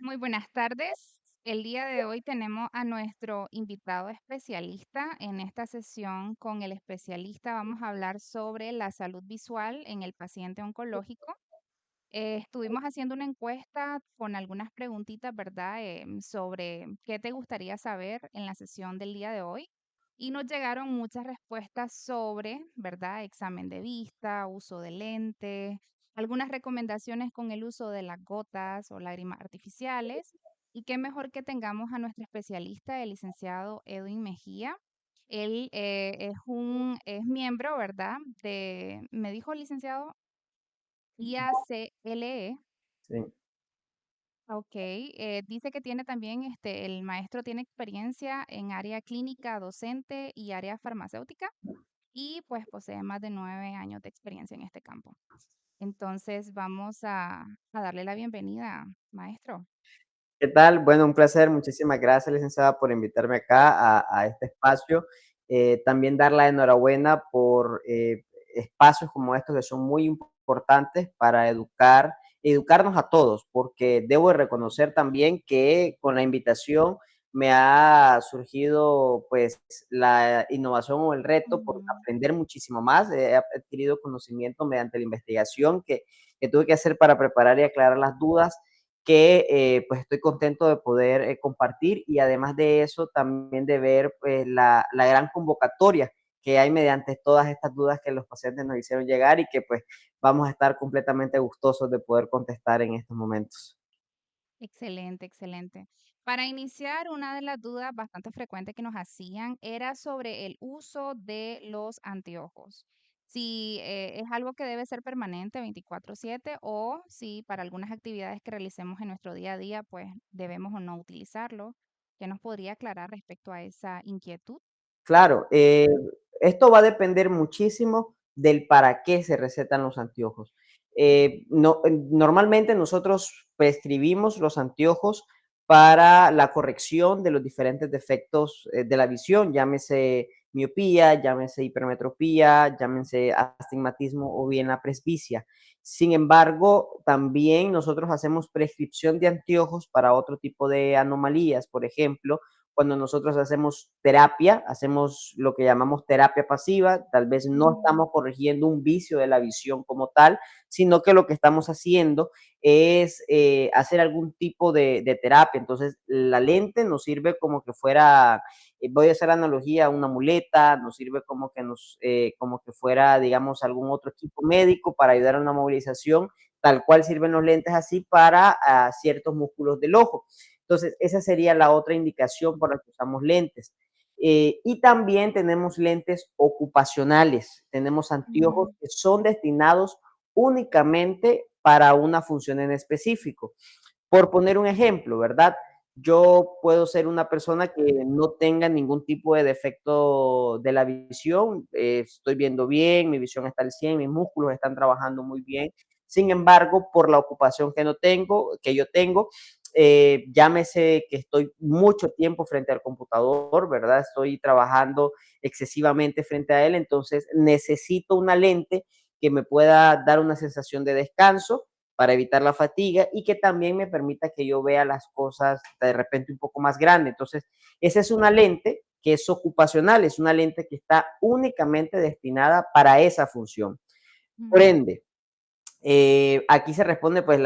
Muy buenas tardes. El día de hoy tenemos a nuestro invitado especialista. En esta sesión con el especialista vamos a hablar sobre la salud visual en el paciente oncológico. Estuvimos haciendo una encuesta con algunas preguntitas, ¿verdad? Sobre qué te gustaría saber en la sesión del día de hoy. Y nos llegaron muchas respuestas sobre, ¿verdad? Examen de vista, uso de lentes, algunas recomendaciones con el uso de las gotas o lágrimas artificiales. Y qué mejor que tengamos a nuestro especialista, el licenciado Edwin Mejía. Él es miembro, ¿verdad? Me dijo licenciado, IACLE. Sí. Okey, dice que tiene también, el maestro tiene experiencia en área clínica, docente y área farmacéutica, y, pues, posee más de 9 años de experiencia en este campo. Entonces, vamos a darle la bienvenida, maestro. ¿Qué tal? Bueno, un placer. Muchísimas gracias, licenciada, por invitarme acá a este espacio. También dar la enhorabuena por espacios como estos que son muy importantes para educarnos a todos, porque debo de reconocer también que con la invitación me ha surgido pues la innovación o el reto por Ujú. aprender muchísimo más. He adquirido conocimiento mediante la investigación que tuve que hacer para preparar y aclarar las dudas que pues estoy contento de poder compartir y además de eso también de ver pues la gran convocatoria que hay mediante todas estas dudas que los pacientes nos hicieron llegar y que pues vamos a estar completamente gustosos de poder contestar en estos momentos. Excelente, excelente. Para iniciar, una de las dudas bastante frecuentes que nos hacían era sobre el uso de los anteojos. Si es algo que debe ser permanente 24/7 o si para algunas actividades que realicemos en nuestro día a día, pues debemos o no utilizarlo. ¿Qué nos podría aclarar respecto a esa inquietud? Claro, esto va a depender muchísimo del para qué se recetan los anteojos. No, normalmente nosotros prescribimos los anteojos para la corrección de los diferentes defectos de la visión, llámese miopía, llámese hipermetropía, llámese astigmatismo o bien la presbicia. Sin embargo, también nosotros hacemos prescripción de anteojos para otro tipo de anomalías, por ejemplo, cuando nosotros hacemos terapia, hacemos lo que llamamos terapia pasiva, tal vez no Mm, estamos corrigiendo un vicio de la visión como tal, sino que lo que estamos haciendo es hacer algún tipo de terapia. Entonces, la lente nos sirve como que fuera, voy a hacer analogía a una muleta, nos sirve como que fuera, digamos, algún otro equipo médico para ayudar a una movilización, tal cual sirven los lentes así para ciertos músculos del ojo. Entonces, esa sería la otra indicación por la que usamos lentes. Y también tenemos lentes ocupacionales, tenemos anteojos ujú, que son destinados únicamente para una función en específico. Por poner un ejemplo, ¿verdad? Yo puedo ser una persona que no tenga ningún tipo de defecto de la visión, estoy viendo bien, mi visión está al 100, mis músculos están trabajando muy bien. Sin embargo, por la ocupación que yo tengo, llámese que estoy mucho tiempo frente al computador, ¿verdad? Estoy trabajando excesivamente frente a él, entonces necesito una lente que me pueda dar una sensación de descanso para evitar la fatiga y que también me permita que yo vea las cosas de repente un poco más grande. Entonces, esa es una lente que es ocupacional, es una lente que está únicamente destinada para esa función. Por mm, ende, aquí se responde pues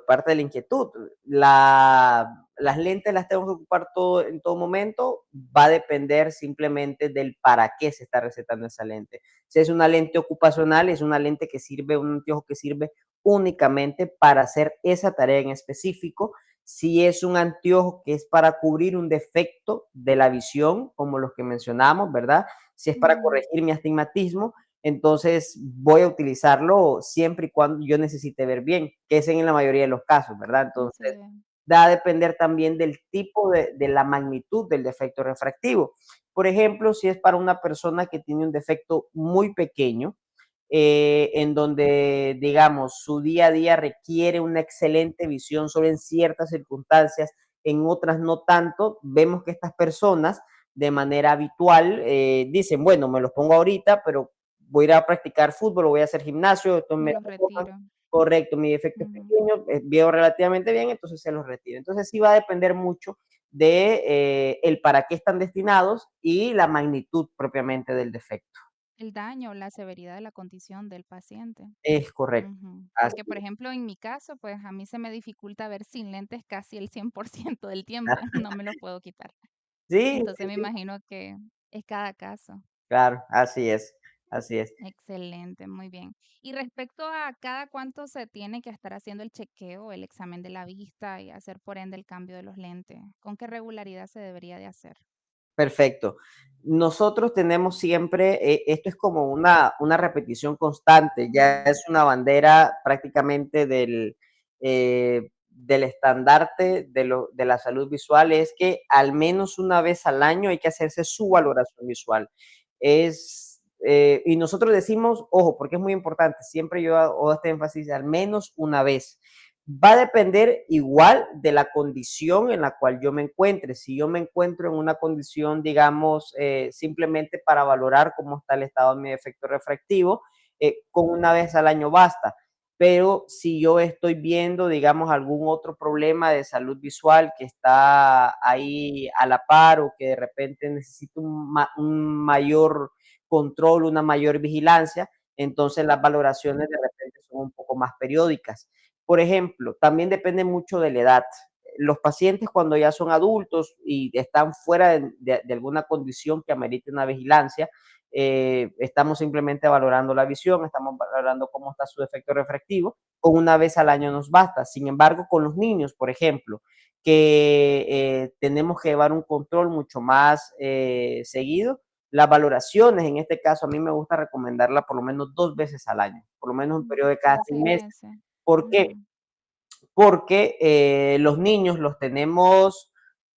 parte de la inquietud. Las lentes las tengo que ocupar en todo momento, va a depender simplemente del para qué se está recetando esa lente. Si es una lente ocupacional, es una lente que sirve, un anteojo que sirve únicamente para hacer esa tarea en específico. Si es un anteojo que es para cubrir un defecto de la visión, como los que mencionamos, ¿verdad? Si es para ujú. corregir mi astigmatismo, entonces voy a utilizarlo siempre y cuando yo necesite ver bien, que es en la mayoría de los casos, ¿verdad? Así Entonces, es. va a depender también del tipo de la magnitud del defecto refractivo. Por ejemplo, si es para una persona que tiene un defecto muy pequeño, en donde, digamos, su día a día requiere una excelente visión solo en ciertas circunstancias, en otras no tanto, vemos que estas personas de manera habitual dicen, bueno, me los pongo ahorita, pero voy a ir a practicar fútbol o voy a hacer gimnasio, entonces Me me los la colocan retiro. correcto, mi defecto es Ujú. pequeño, veo relativamente bien, entonces se los retiro. Entonces sí va a depender mucho de el para qué están destinados y la magnitud propiamente del defecto. El daño, la severidad de la condición del paciente. Es correcto. Ujú. Así Porque, por ejemplo, en mi caso, pues a mí se me dificulta ver sin lentes casi el 100% del tiempo, es. no me los puedo quitar. Sí, Entonces sí, me sí, imagino que es cada caso. claro, así es, así es. Excelente, muy bien. Y respecto a cada cuánto se tiene que estar haciendo el chequeo, el examen de la vista y hacer por ende el cambio de los lentes, ¿con qué regularidad se debería de hacer? Perfecto. Nosotros tenemos siempre, esto es como una repetición constante, ya Ujú, es una bandera prácticamente del estandarte de la salud visual, es que al menos una vez al año hay que hacerse su ujú, valoración visual. Y nosotros decimos, ojo, porque es muy importante, siempre yo hago este énfasis, al menos una vez. Va a depender igual de la condición en la cual yo me encuentre. Si yo me encuentro en una condición, digamos, simplemente para valorar cómo está el estado de mi efecto refractivo, con una vez al año basta. Pero si yo estoy viendo, digamos, algún otro problema de salud visual que está ahí a la par o que de repente necesito un mayor control, una mayor vigilancia, entonces las valoraciones de repente son un poco más periódicas. Por ejemplo, también depende mucho de la edad. Los pacientes cuando ya son adultos y están fuera de alguna condición que amerite una vigilancia, estamos simplemente valorando la visión, estamos valorando cómo está su efecto refractivo, con una vez al año nos basta. Sin embargo, con los niños, por ejemplo, que tenemos que llevar un control mucho más seguido, las valoraciones, en este caso, a mí me gusta recomendarla por lo menos 2 veces al año, por lo menos un periodo de cada cada 6 meses. 6 meses. ¿Por qué? Ujú, Porque los niños los tenemos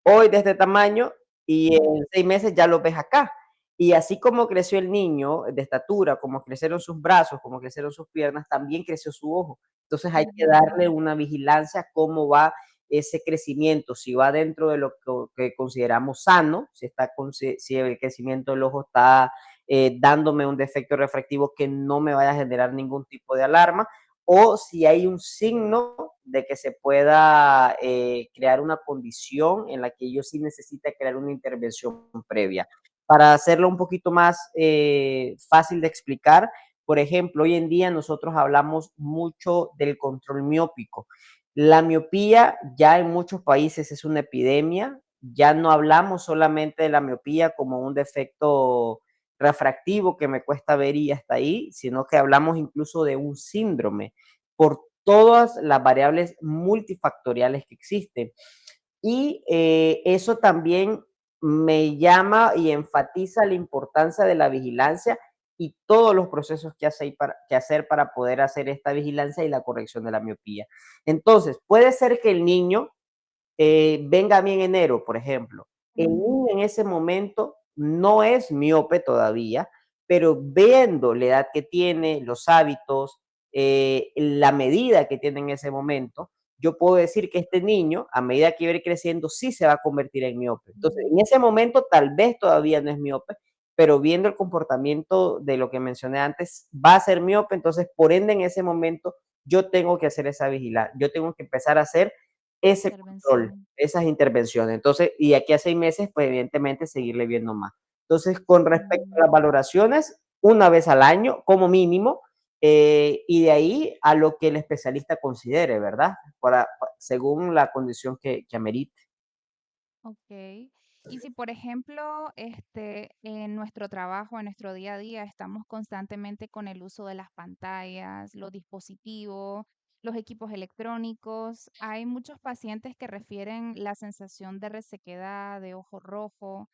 hoy de este tamaño y ujú, en 6 meses ya los ves acá. Y así como creció el niño de estatura, como crecieron sus brazos, como crecieron sus piernas, también creció su ojo. Entonces hay que ujú. darle una vigilancia a cómo va ese crecimiento, si va dentro de lo que consideramos sano, si el crecimiento del ojo está dándome un defecto refractivo que no me vaya a generar ningún tipo de alarma, o si hay un signo de que se pueda crear una condición en la que yo sí necesite crear una intervención previa. Para hacerlo un poquito más fácil de explicar, por ejemplo, hoy en día nosotros hablamos mucho del control miópico. La miopía ya en muchos países es una epidemia, ya no hablamos solamente de la miopía como un defecto refractivo que me cuesta ver y hasta ahí, sino que hablamos incluso de un síndrome por todas las variables multifactoriales que existen. Y eso también me llama y enfatiza la importancia de la vigilancia y todos los procesos que hacer para poder hacer esta vigilancia y la corrección de la miopía. Entonces, puede ser que el niño venga a mí en enero, por ejemplo. El Ujú, niño en ese momento no es miope todavía, pero viendo la edad que tiene, los hábitos, la medida que tiene en ese momento, yo puedo decir que este niño, a medida que va a ir creciendo, sí se va a convertir en miope. Entonces, ujú. en ese momento tal vez todavía no es miope, pero viendo el comportamiento de lo que mencioné antes, va a ser miope, entonces, por ende, en ese momento, yo tengo que hacer esa vigilancia, yo tengo que empezar a hacer ese control, Intervención. esas intervenciones. Entonces, y aquí a 6 meses, pues, evidentemente, seguirle viendo más. Entonces, con respecto a las Mm, valoraciones, una vez al año, como mínimo, y de ahí a lo que el especialista considere, ¿verdad? Según la condición que amerite. okey. Y si, por ejemplo, en nuestro trabajo, en nuestro día a día, estamos constantemente con el uso de las pantallas, los dispositivos, los equipos electrónicos, hay muchos pacientes que refieren la sensación de resequedad, de ojo rojo.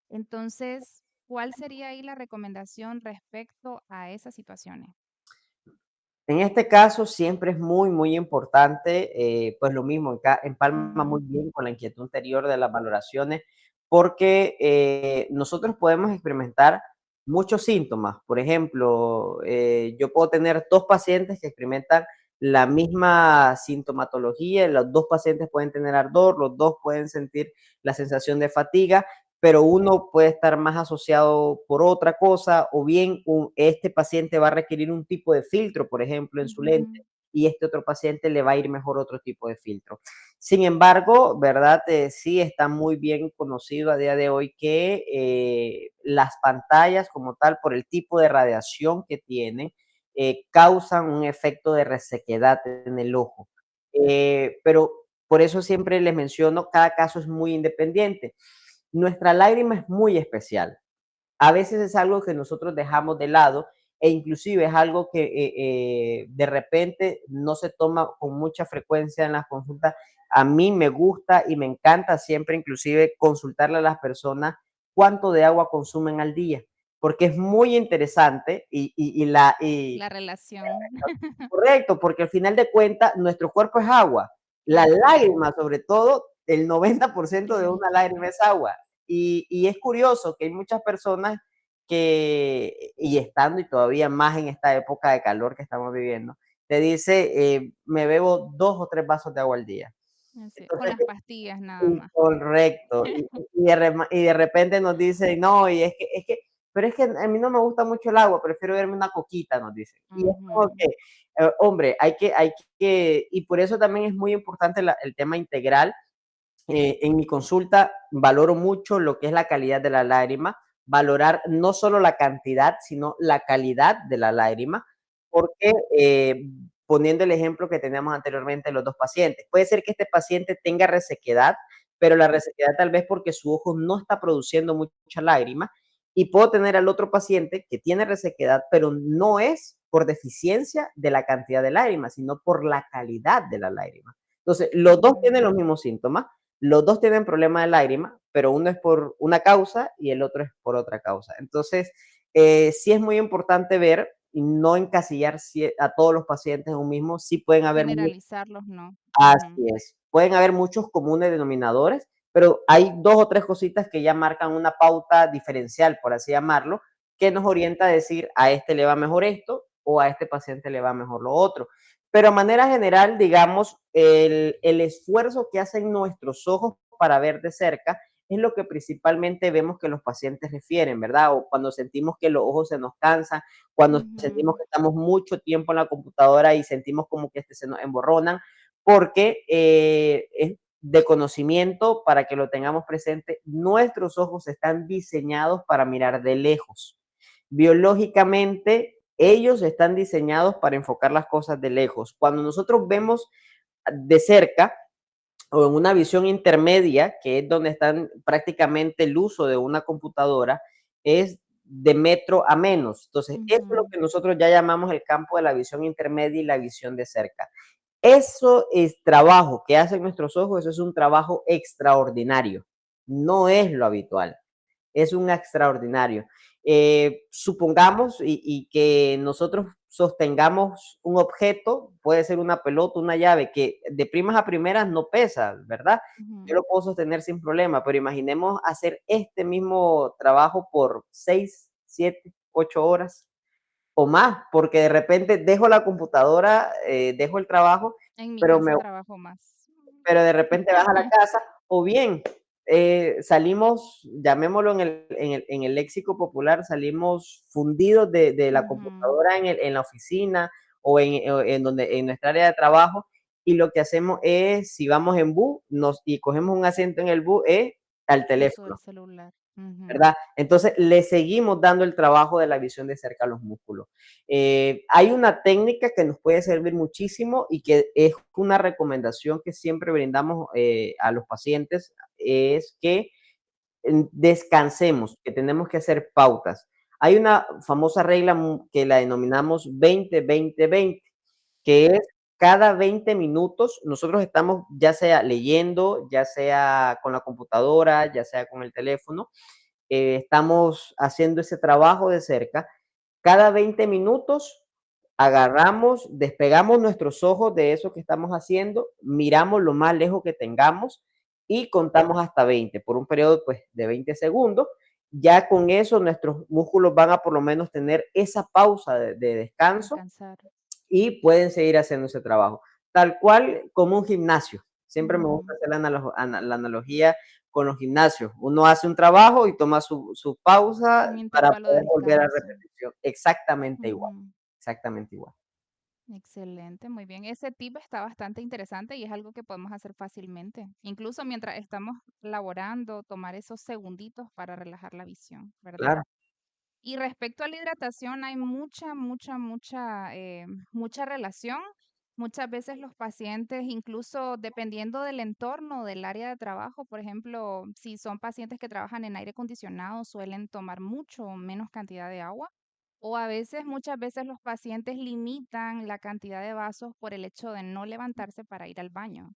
Entonces, ¿cuál sería ahí la recomendación respecto a esas situaciones? En este caso, siempre es muy, muy importante, pues lo mismo, empalma Ujú, muy bien con la inquietud anterior de las valoraciones, porque nosotros podemos experimentar muchos síntomas. Por ejemplo, yo puedo tener 2 pacientes que experimentan la misma sintomatología, los 2 pacientes pueden tener ardor, los 2 pueden sentir la sensación de fatiga, pero uno puede estar más asociado por otra cosa, o bien este paciente va a requerir un tipo de filtro, por ejemplo, en su ujú, lente, y este otro paciente le va a ir mejor otro tipo de filtro. Sin embargo, ¿verdad? Sí está muy bien conocido a día de hoy que las pantallas como tal, por el tipo de radiación que tiene, causan un efecto de resequedad en el ojo. Pero por eso siempre les menciono, cada caso es muy independiente. Nuestra lágrima es muy especial. A veces es algo que nosotros dejamos de lado e inclusive es algo que de repente no se toma con mucha frecuencia en las consultas. A mí me gusta y me encanta siempre inclusive consultarle a las personas cuánto de agua consumen al día, porque es muy interesante La relación. correcto, porque al final de cuentas nuestro cuerpo es agua. La Así es. lágrima, sobre todo, el 90% Es de una lágrima líquido. es agua. Y es curioso que hay muchas personas que, y estando y todavía más en esta época de calor que estamos viviendo, te dice, me bebo 2 o 3 vasos de agua al día. Así es. Con Entonces, las pastillas nada más. correcto. Y de repente nos dicen, no, pero es que a mí no me gusta mucho el agua, prefiero verme una coquita, nos dicen. Y es como Ujú. que, hombre, y por eso también es muy importante el tema integral. En mi consulta valoro mucho lo que es la calidad de la lágrima, valorar no solo la cantidad, sino la calidad de la lágrima, porque poniendo el ejemplo que teníamos anteriormente los dos pacientes, puede ser que este paciente tenga resequedad, pero la resequedad tal vez porque su ojo no está produciendo mucha lágrima, y puedo tener al otro paciente que tiene resequedad, pero no es por deficiencia de la cantidad de lágrimas, sino por la calidad de la lágrima. Entonces, los dos tienen Mm. los mismos síntomas, los dos tienen problema de lágrima, pero uno es por una causa y el otro es por otra causa. Entonces, sí es muy importante ver y no encasillar a todos los pacientes en un mismo. Sí pueden haber Generalizarlos, no. Ujú. así es. Pueden haber muchos comunes denominadores, pero hay 2 o 3 cositas que ya marcan una pauta diferencial, por así llamarlo, que nos orienta a decir a este le va mejor esto o a este paciente le va mejor lo otro. Pero a manera general, digamos, el esfuerzo que hacen nuestros ojos para ver de cerca es lo que principalmente vemos que los pacientes refieren, ¿verdad? O cuando sentimos que los ojos se nos cansan, cuando sentimos Ujú. que estamos mucho tiempo en la computadora y sentimos como que se nos emborronan, porque es de conocimiento para que lo tengamos presente, nuestros ojos están diseñados para mirar de lejos. Biológicamente, ellos están diseñados para enfocar las cosas de lejos. Cuando nosotros vemos de cerca o en una visión intermedia, que es donde están prácticamente el uso de una computadora, es de metro a menos. Entonces, eso es lo Ujú. que nosotros ya llamamos el campo de la visión intermedia y la visión de cerca. Eso es trabajo que hacen nuestros ojos, eso es un trabajo extraordinario. No es lo habitual, es un extraordinario. Supongamos que nosotros sostengamos un objeto, puede ser una pelota, una llave, que de primas a primeras no pesa, ¿verdad? Yo Ujú. lo puedo sostener sin problema, pero imaginemos hacer este mismo trabajo por 6, 7, 8 horas o más, porque de repente dejo la computadora, dejo el trabajo, En mi pero casa me trabajo más. pero de repente vas a la casa, o bien, salimos, llamémoslo en el léxico popular, salimos fundidos de la Ujú. computadora en la oficina o en donde en nuestra área de trabajo, y lo que hacemos es, si vamos en bus y cogemos un asiento en el bus, es al Uso del teléfono. celular. Ujú. ¿Verdad? Entonces, le seguimos dando el trabajo de la visión de cerca a los músculos. Hay una técnica que nos puede servir muchísimo y que es una recomendación que siempre brindamos a los pacientes, es que descansemos, que tenemos que hacer pautas. Hay una famosa regla que la denominamos 20-20-20, que es cada 20 minutos nosotros estamos ya sea leyendo, ya sea con la computadora, ya sea con el teléfono, estamos haciendo ese trabajo de cerca. Cada 20 minutos agarramos, despegamos nuestros ojos de eso que estamos haciendo, miramos lo más lejos que tengamos y contamos hasta 20 por un periodo pues, de 20 segundos. Ya con eso nuestros músculos van a por lo menos tener esa pausa de descanso Descansar. y pueden seguir haciendo ese trabajo. Tal cual como un gimnasio. Siempre me gusta Ujú. hacer la analogía con los gimnasios. Uno hace un trabajo y toma su pausa Un para intervalo de poder volver a descanso. repetición. Exactamente igual, Ujú. exactamente igual. Excelente, muy bien. Ese tip está bastante interesante y es algo que podemos hacer fácilmente. Incluso mientras estamos laborando, tomar esos segunditos para relajar la visión, ¿verdad? Claro, Y respecto a la hidratación, hay mucha relación. Muchas veces los pacientes, incluso dependiendo del entorno, del área de trabajo, por ejemplo, si son pacientes que trabajan en aire acondicionado, suelen tomar mucho o menos cantidad de agua. O a veces, muchas veces los pacientes limitan la cantidad de vasos por el hecho de no levantarse para ir al baño.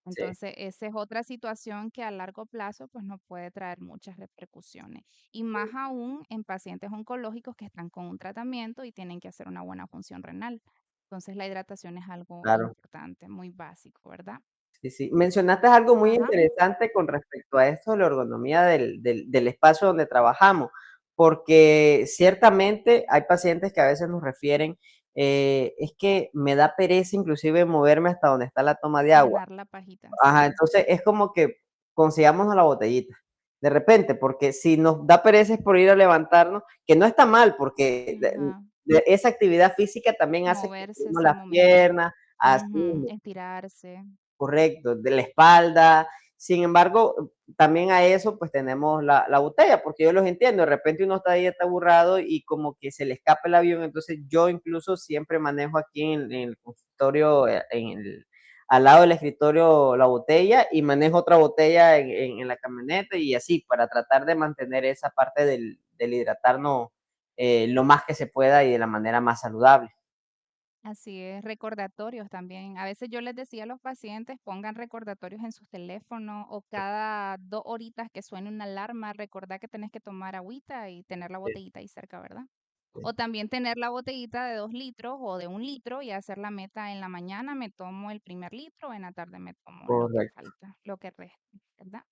sí, Entonces, esa es otra situación que a largo plazo pues nos puede traer muchas repercusiones. Y más aún en pacientes oncológicos que están con un tratamiento y tienen que hacer una buena función renal. Entonces, la hidratación es algo claro. importante, muy básico, ¿verdad? Sí, sí. Mencionaste algo muy Ajá, interesante con respecto a esto de la ergonomía del espacio donde trabajamos, porque ciertamente hay pacientes que a veces nos refieren, es que me da pereza inclusive moverme hasta donde está la toma de agua. llenar la pajita, Ajá, sí. entonces es como que consigámonos la botellita, de repente, porque si nos da pereza es por ir a levantarnos, que no está mal, porque Ajá. esa actividad física también hace que Moverse movamos ese las momento. piernas, así Ujú, mismo. estirarse. Correcto, de la espalda. Sin embargo, también a eso, pues tenemos la botella, porque yo los entiendo. De repente uno está ahí, está aburrado y como que se le escapa el avión. Entonces, yo incluso siempre manejo aquí en el consultorio, al lado del escritorio, la botella y manejo otra botella en la camioneta y así, para tratar de mantener esa parte del hidratarnos lo más que se pueda y de la manera más saludable. Así es, recordatorios también. A veces yo les decía a los pacientes, pongan recordatorios en sus teléfonos o cada 2 horitas que suene una alarma, recordar que tenés que tomar agüita y tener la Sí, botellita ahí cerca, ¿verdad? sí, O también tener la botellita de 2 litros o de 1 litro y hacer la meta en la mañana me tomo el primer litro, en la tarde me tomo lo que correcto. falta, lo que resta, ¿verdad?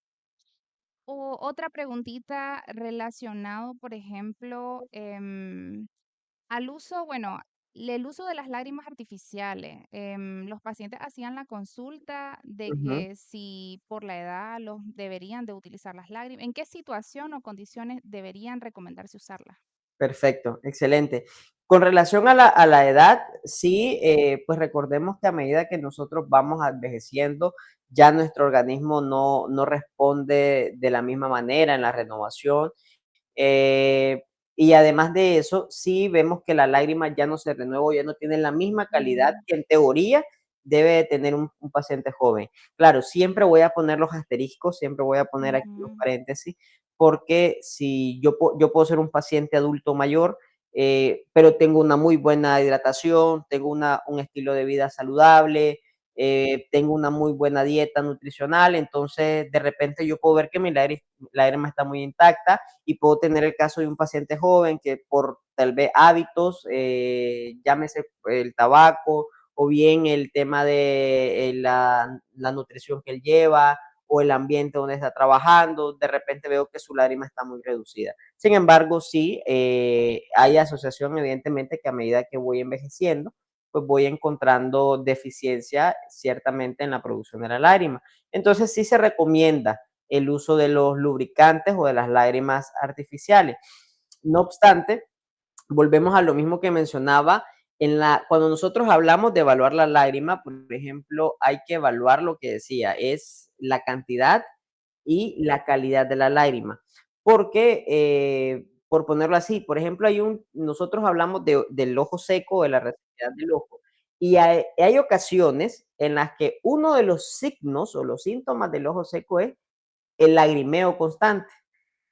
O otra preguntita relacionado, por ejemplo, al uso, bueno, el uso de las lágrimas artificiales. Los pacientes hacían la consulta de Ujú. que si por la edad los deberían de utilizar las lágrimas, ¿en qué situación o condiciones deberían recomendarse usarlas? Perfecto, excelente. Con relación a la edad, sí, pues recordemos que a medida que nosotros vamos envejeciendo, ya nuestro organismo no responde de la misma manera en la renovación. Eh, y además de eso, sí vemos que la lágrima ya no se renueva, ya no tiene la misma calidad Mm, que en teoría debe de tener un paciente joven. Claro, siempre voy a poner los asteriscos, siempre voy a poner aquí los ujú, paréntesis, porque si yo puedo ser un paciente adulto mayor, pero tengo una muy buena hidratación, tengo un estilo de vida saludable, tengo una muy buena dieta nutricional, entonces de repente yo puedo ver que mi lágrima está muy intacta y puedo tener el caso de un paciente joven que por tal vez hábitos, llámese el tabaco o bien el tema de la nutrición que él lleva o el ambiente donde está trabajando, de repente veo que su lágrima está muy reducida. Sin embargo, sí, hay asociación evidentemente que a medida que voy envejeciendo, pues voy encontrando deficiencia ciertamente en la producción de la lágrima. Entonces sí se recomienda el uso de los lubricantes o de las lágrimas artificiales. No obstante, volvemos a lo mismo que mencionaba, cuando nosotros hablamos de evaluar la lágrima, por ejemplo, hay que evaluar lo que decía, es la cantidad y la calidad de la lágrima. Porque, por ponerlo así, por ejemplo, nosotros hablamos del ojo seco, de la resequedad del ojo, y hay ocasiones en las que uno de los signos o los síntomas del ojo seco es el lagrimeo constante.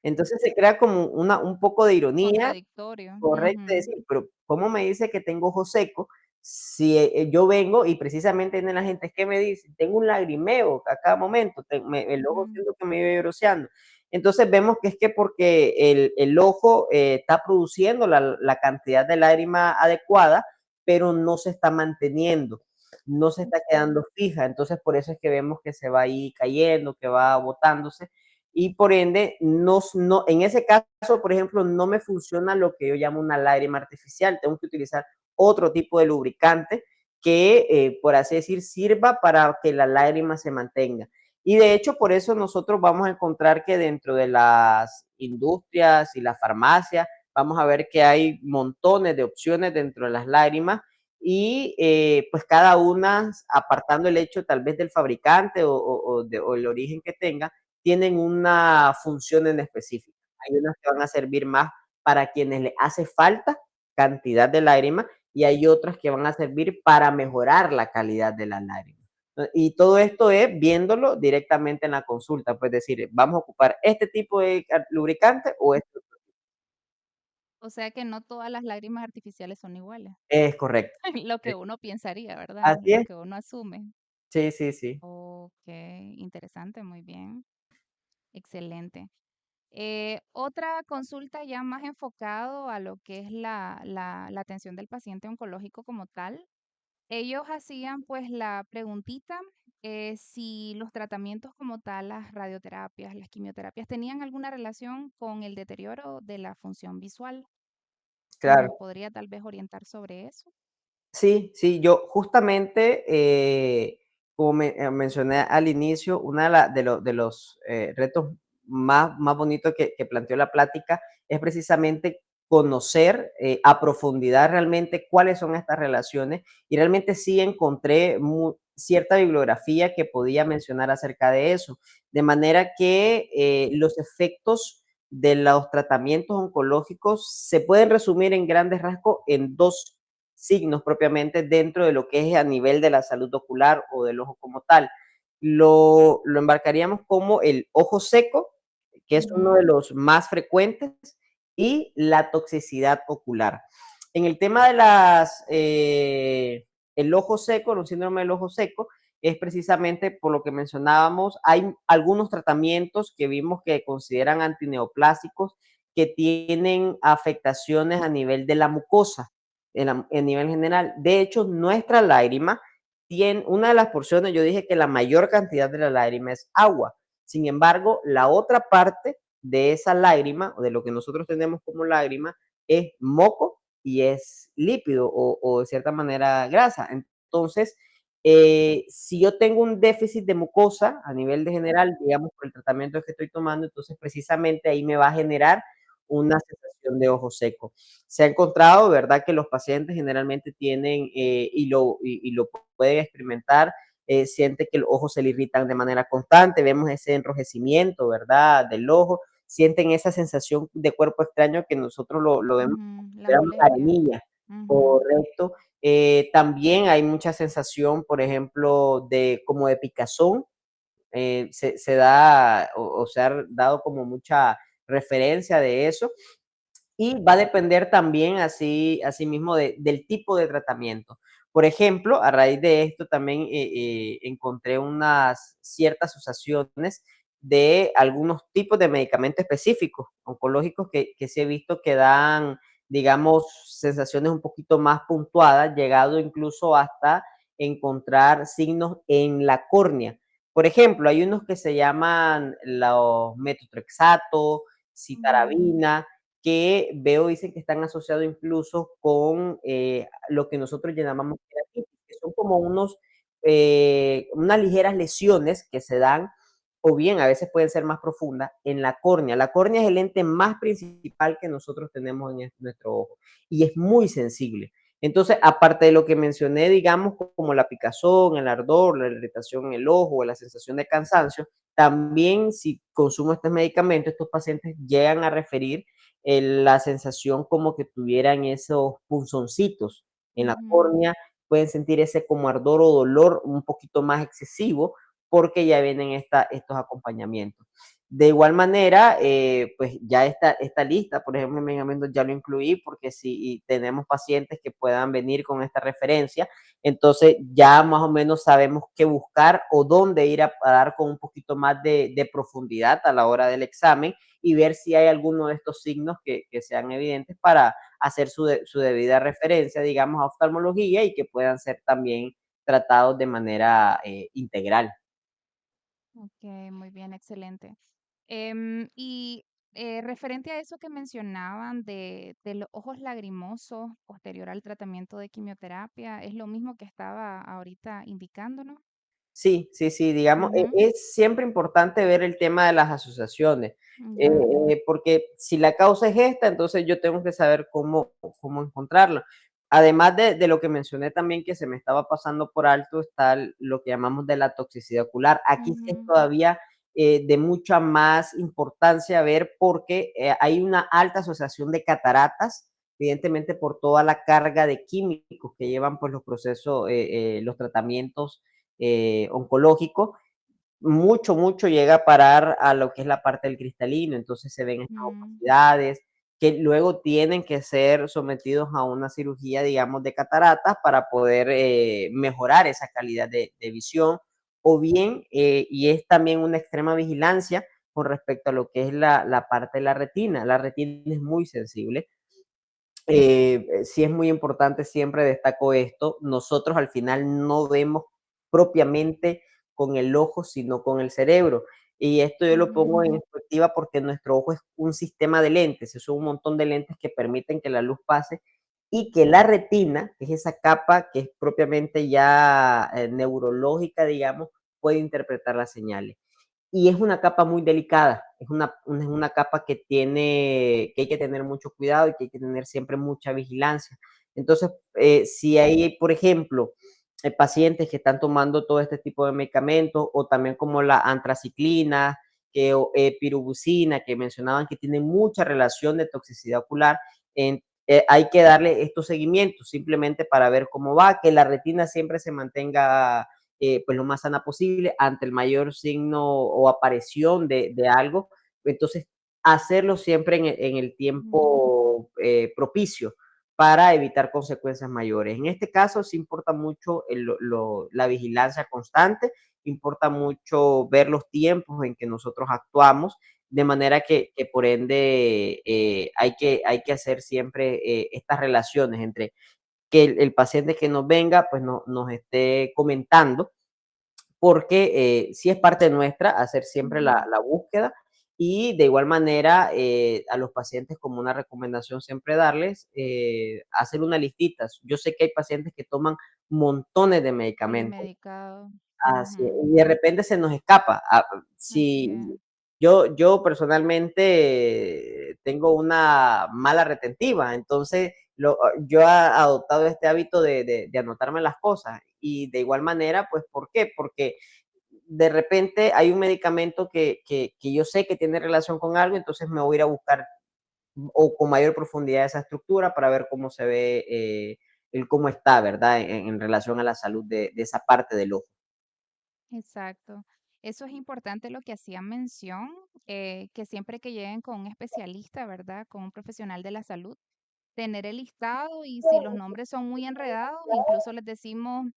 Entonces se crea como un poco de ironía. contradictorio. Correcto, Ujú, es decir, pero ¿cómo me dice que tengo ojo seco? Si, yo vengo y precisamente viene la gente, es que me dice, tengo un lagrimeo a cada momento, el ojo ujú, siento que me vive broceando. Entonces vemos que es que porque el ojo está produciendo la cantidad de lágrima adecuada, pero no se está manteniendo, no se está ujú. quedando fija. Entonces por eso es que vemos que se va ahí cayendo, que va botándose y por ende, en ese caso, por ejemplo, no me funciona lo que yo llamo una lágrima artificial. Tengo que utilizar otro tipo de lubricante que, por así decir, sirva para que la lágrima se mantenga. Y de hecho, por eso nosotros vamos a encontrar que dentro de las industrias y las farmacias, vamos a ver que hay montones de opciones dentro de las lágrimas y pues cada una, apartando el hecho tal vez del fabricante o el origen que tenga, tienen una función en específico. Hay unas que van a servir más para quienes le hace falta cantidad de lágrima y hay otras que van a servir para mejorar la calidad de la lágrima. Y todo esto es viéndolo directamente en la consulta, pues decir, vamos a ocupar este tipo de lubricante o este. O sea que no todas las lágrimas artificiales son iguales. Es correcto. Lo Sí, que uno pensaría, ¿verdad? así Lo es. que uno asume. Sí, sí, sí. Okey, interesante, muy bien, excelente. Otra consulta ya más enfocado a lo que es la atención del paciente oncológico como tal. Ellos hacían, pues, la preguntita, si los tratamientos como tal, las radioterapias, las quimioterapias, tenían alguna relación con el deterioro de la función visual. ¿Nos Claro. podría tal vez orientar sobre eso? Sí, sí, yo justamente, como mencioné al inicio, una de los retos más bonitos que planteó la plática es precisamente conocer a profundidad realmente cuáles son estas relaciones y realmente sí encontré cierta bibliografía que podía mencionar acerca de eso, de manera que los efectos de los tratamientos oncológicos se pueden resumir en grandes rasgos en dos signos propiamente dentro de lo que es a nivel de la salud ocular o del ojo como tal. Lo embarcaríamos como el ojo seco, que es uno Ujú, de los más frecuentes, y la toxicidad ocular. En el tema de el ojo seco, el síndrome del ojo seco, es precisamente por lo que mencionábamos, hay algunos tratamientos que vimos que consideran antineoplásicos que tienen afectaciones a nivel de la mucosa en nivel general. De hecho, nuestra lágrima tiene una de las porciones, yo dije que la mayor cantidad de la lágrima es agua. Sin embargo, la otra parte de esa lágrima, o de lo que nosotros tenemos como lágrima, es moco y es lípido o de cierta manera grasa. Entonces, si yo tengo un déficit de mucosa a nivel de general, digamos, por el tratamiento que estoy tomando, entonces precisamente ahí me va a generar una sensación de ojo seco. Se ha encontrado, ¿verdad?, que los pacientes generalmente tienen, y lo pueden experimentar, siente que los ojos se le irritan de manera constante, vemos ese enrojecimiento, ¿verdad?, del ojo, sienten esa sensación de cuerpo extraño que nosotros lo vemos, ujú, la consideramos molestia. arenilla, Ujú, correcto. También hay mucha sensación, por ejemplo, de como de picazón, se da o se ha dado como mucha referencia de eso. Y va a depender también asimismo del tipo de tratamiento. Por ejemplo, a raíz de esto también encontré unas ciertas asociaciones de algunos tipos de medicamentos específicos oncológicos que sí he visto que dan, digamos, sensaciones un poquito más puntuadas, llegado incluso hasta encontrar signos en la córnea. Por ejemplo, hay unos que se llaman los metotrexato, ujú, citarabina, que veo, dicen que están asociados incluso con lo que nosotros llamamos queratitis, que son como unas ligeras lesiones que se dan, o bien a veces pueden ser más profundas, en la córnea. La córnea es el lente más principal que nosotros tenemos en nuestro ojo y es muy sensible. Entonces, aparte de lo que mencioné, digamos, como la picazón, el ardor, la irritación en el ojo, la sensación de cansancio, también si consumo estos medicamentos, estos pacientes llegan a referir la sensación como que tuvieran esos punzoncitos en la ujú, córnea, pueden sentir ese como ardor o dolor un poquito más excesivo porque ya vienen estos acompañamientos. De igual manera, pues ya esta lista, por ejemplo, en medicamentos ya lo incluí porque si tenemos pacientes que puedan venir con esta referencia, entonces ya más o menos sabemos qué buscar o dónde ir a dar con un poquito más de profundidad a la hora del examen y ver si hay alguno de estos signos que sean evidentes para hacer su debida referencia, digamos, a oftalmología y que puedan ser también tratados de manera integral. okey, muy bien, excelente. Y, referente a eso que mencionaban de los ojos lagrimosos posterior al tratamiento de quimioterapia, ¿es lo mismo que estaba ahorita indicándonos? Sí, sí, sí, digamos, Ujú, es siempre importante ver el tema de las asociaciones, ya. porque si la causa es esta, entonces yo tengo que saber cómo encontrarla. además de lo que mencioné también que se me estaba pasando por alto, está lo que llamamos de la toxicidad ocular. Aquí sí es Ujú, todavía de mucha más importancia ver porque hay una alta asociación de cataratas, evidentemente por toda la carga de químicos que llevan pues los procesos, los tratamientos oncológicos, mucho llega a parar a lo que es la parte del cristalino, entonces se ven estas mm, opacidades que luego tienen que ser sometidos a una cirugía, digamos, de cataratas para poder mejorar esa calidad de visión, o bien, y es también una extrema vigilancia con respecto a lo que es la parte de la retina. La retina es muy sensible, sí es muy importante, siempre destaco esto, nosotros al final no vemos propiamente con el ojo, sino con el cerebro. Y esto yo lo ujú, pongo en perspectiva porque nuestro ojo es un sistema de lentes, son un montón de lentes que permiten que la luz pase y que la retina, que es esa capa que es propiamente ya neurológica, digamos, puede interpretar las señales. Y es una capa muy delicada, es una capa que hay que tener mucho cuidado y que hay que tener siempre mucha vigilancia. Entonces, si hay, por ejemplo, pacientes que están tomando todo este tipo de medicamentos o también como la antraciclina, pirubicina, que mencionaban que tienen mucha relación de toxicidad ocular, hay que darle estos seguimientos simplemente para ver cómo va, que la retina siempre se mantenga pues lo más sana posible ante el mayor signo o aparición de algo. Entonces, hacerlo siempre en el ujú, tiempo propicio para evitar consecuencias mayores. En este caso, sí importa mucho la vigilancia constante, importa mucho ver los tiempos en que nosotros actuamos, de manera que por ende hay que hacer siempre estas relaciones entre que el paciente que nos venga, pues nos esté comentando, porque sí es parte nuestra hacer siempre la, ujú. la búsqueda y de igual manera a los pacientes como una recomendación siempre darles, hacer una listita. Yo sé que hay pacientes que toman montones de Sí, medicamentos. medicado. Así es, Ujú, y de repente se nos escapa. así Si es. yo personalmente tengo una mala retentiva, entonces yo he adoptado este hábito de anotarme las cosas y de igual manera, pues, ¿por qué? Porque de repente hay un medicamento que yo sé que tiene relación con algo, entonces me voy a ir a buscar o con mayor profundidad esa estructura para ver cómo se ve, el cómo está, ¿verdad? En relación a la salud de esa parte del ojo. Exacto. Eso es importante lo que hacía mención, que siempre que lleguen con un especialista, ¿verdad? Con un profesional de la salud, tener el listado y si los nombres son muy enredados, incluso les decimos,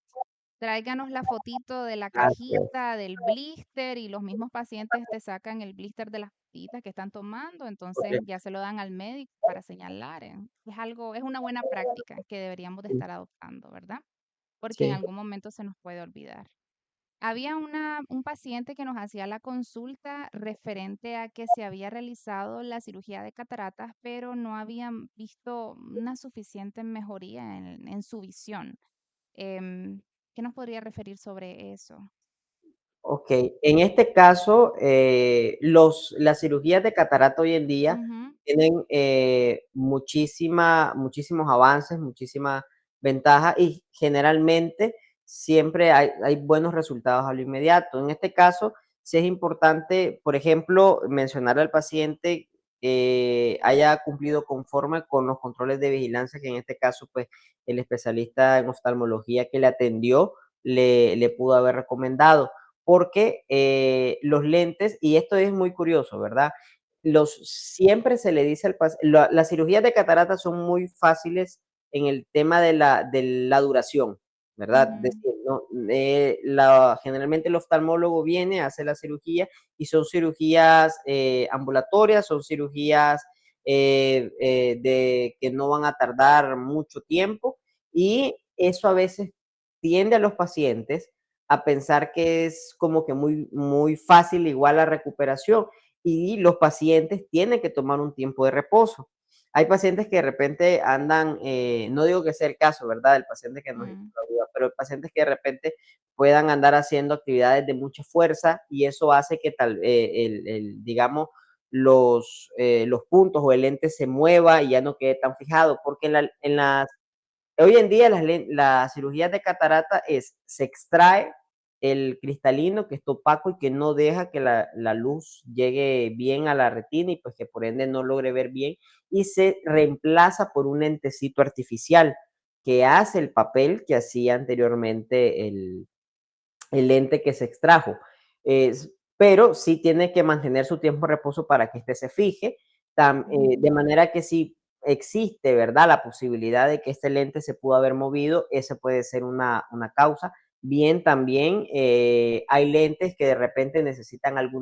tráiganos la fotito de la Así es. cajita, del blister y los mismos pacientes te sacan el blister de las pastillitas que están tomando, entonces ya se lo dan al médico para señalar. Es algo, es una buena práctica que deberíamos de Sí, estar adoptando, ¿verdad? Porque en sí. algún momento se nos puede olvidar. Había un paciente que nos hacía la consulta referente a que se había realizado la cirugía de cataratas, pero no habían visto una suficiente mejoría en su visión. Em, ¿Qué nos podría referir sobre eso? Okey, en este caso, las cirugías de catarata hoy en día Ujú, tienen, muchísimos avances, muchísimas ventajas y generalmente siempre hay buenos resultados a lo inmediato. En este caso, sí es importante, por ejemplo, mencionarle al paciente que haya cumplido conforme con los controles de vigilancia que en este caso, pues, el especialista en oftalmología que le atendió le pudo haber recomendado porque los lentes, y esto es muy curioso, ¿verdad? Siempre se le dice al paciente, las cirugías de catarata son muy fáciles en el tema de la duración, ¿verdad? ujú, Decir, ¿no? Generalmente el oftalmólogo viene, hace la cirugía y son cirugías ambulatorias, son cirugías que no van a tardar mucho tiempo y eso a veces tiende a los pacientes a pensar que es como que muy fácil igual la recuperación y los pacientes tienen que tomar un tiempo de reposo. Hay pacientes que de repente andan, no digo que sea el caso, ¿verdad? El paciente que nos hizo mm, la duda, pero hay pacientes que de repente puedan andar haciendo actividades de mucha fuerza y eso hace que digamos, los puntos o el lente se mueva y ya no quede tan fijado, porque en las Hoy en día las cirugías de catarata se extrae el cristalino que está opaco y que no deja que la luz llegue bien a la retina y pues que por ende no logre ver bien y se reemplaza por un lentecito artificial que hace el papel que hacía anteriormente el lente que se extrajo. Pero sí tiene que mantener su tiempo de reposo para que este se fije, de Mm, manera que si existe, ¿verdad?, la posibilidad de que este lente se pudo haber movido, ese puede ser una causa. Bien, también hay lentes que de repente necesitan alguna